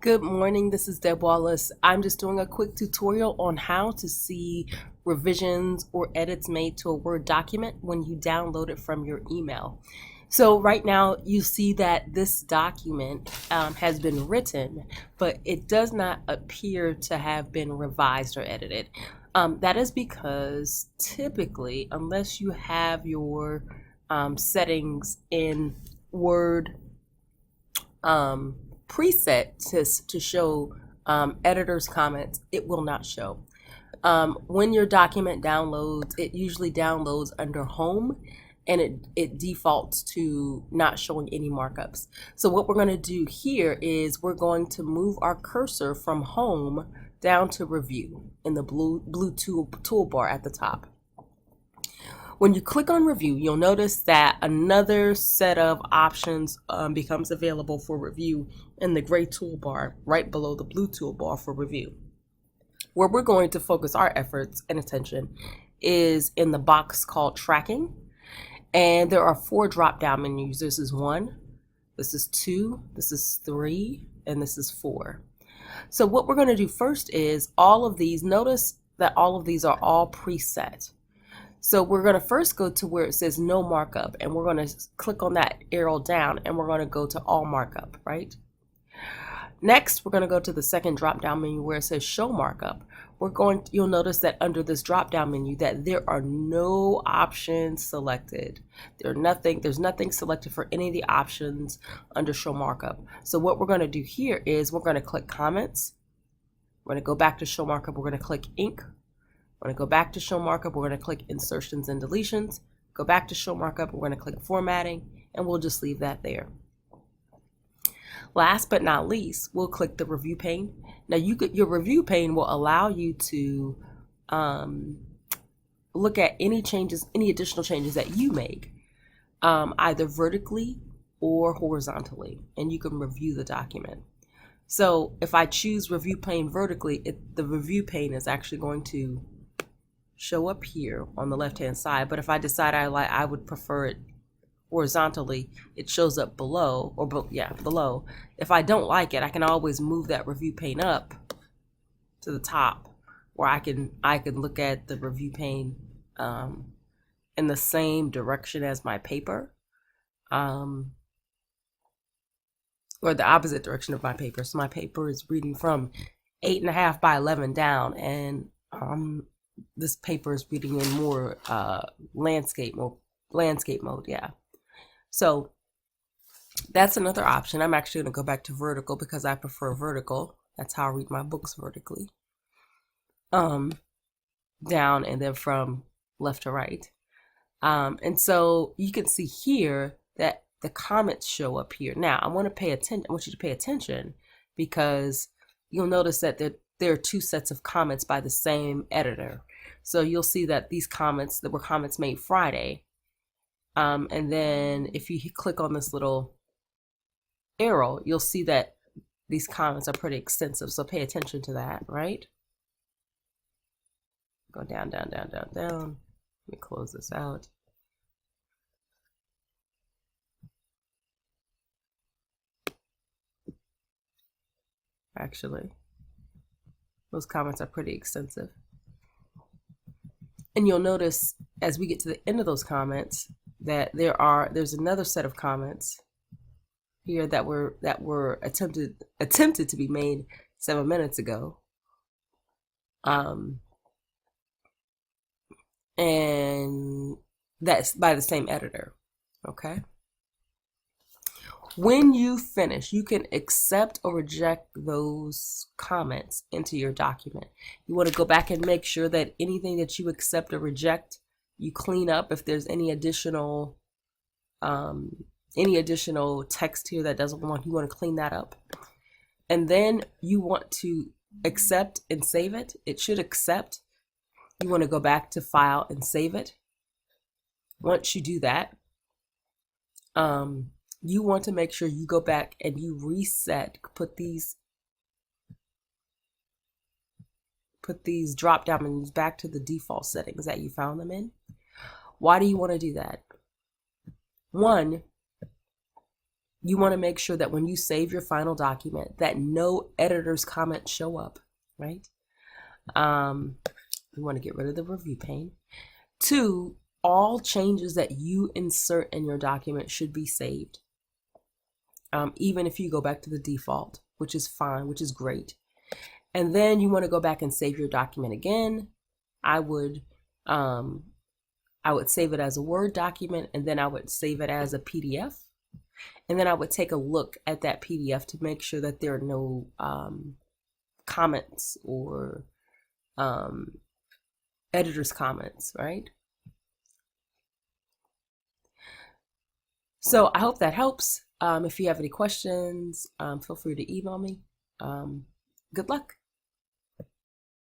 Good morning, this is Deb Wallace. I'm just doing a quick tutorial on how to see revisions or edits made to a Word document when you download it from your email. So right now you see that this document has been written, but it does not appear to have been revised or edited. That is because typically, unless you have your settings in Word preset to show editor's comments, it will not show. When your document downloads, it usually downloads under home and it defaults to not showing any markups. So what we're going to do here is we're going to move our cursor from home down to review in the blue toolbar at the top. When you click on review, you'll notice that another set of options becomes available for review in the gray toolbar right below the blue toolbar for review. Where we're going to focus our efforts and attention is in the box called tracking. And there are 4 drop-down menus. This is 1, this is 2, this is 3, and this is 4. So what we're going to do first is all of these, notice that all of these are all preset. So we're going to first go to where it says no markup, and we're going to click on that arrow down and we're going to go to all markup, right? Next, we're going to go to the second drop down menu where it says show markup. You'll notice that under this drop down menu that there are no options selected. There's nothing selected for any of the options under show markup. So what we're going to do here is we're going to click comments. We're going to go back to show markup. We're going to click ink. We're going to go back to show markup. We're going to click insertions and deletions. Go back to show markup. We're going to click formatting, and we'll just leave that there. Last but not least, we'll click the review pane. Now your review pane will allow you to look at any additional changes that you make, either vertically or horizontally, and you can review the document. So if I choose review pane vertically, the review pane is actually going to show up here on the left hand side, but if I decide I would prefer it horizontally, it shows up below, or below. If I don't like it, I can always move that review pane up to the top, where I can look at the review pane in the same direction as my paper, or the opposite direction of my paper. So my paper is reading from 8.5 by 11 down, and this paper is reading in more landscape mode, yeah. So that's another option. I'm actually going to go back to vertical because I prefer vertical. That's how I read my books, vertically. Down and then from left to right. And so you can see here that the comments show up here. Now I want you to pay attention because you'll notice that there are 2 sets of comments by the same editor. So you'll see that these comments that were comments made Friday. And then if you click on this little arrow, you'll see that these comments are pretty extensive. So pay attention to that, right? Go down, down, down, down, down. Let me close this out. Actually, those comments are pretty extensive. And you'll notice as we get to the end of those comments that there's another set of comments here that were attempted to be made 7 minutes ago. And that's by the same editor. Okay. When you finish, you can accept or reject those comments into your document. You want to go back and make sure that anything that you accept or reject, you clean up. If there's any additional text here that doesn't want, you want to clean that up. And then you want to accept and save it. It should accept. You want to go back to file and save it. Once you do that, you want to make sure you go back and you reset, put these drop down menus back to the default settings that you found them in. Why do you want to do that? One, You want to make sure that when you save your final document that no editor's comments show up, right? We want to get rid of the review pane. 2, all changes that you insert in your document should be saved. Even if you go back to the default, which is fine, which is great. And then you want to go back and save your document again. I would save it as a Word document, and then I would save it as a PDF. And then I would take a look at that PDF to make sure that there are no comments or editor's comments, right? So I hope that helps. If you have any questions, feel free to email me. Good luck.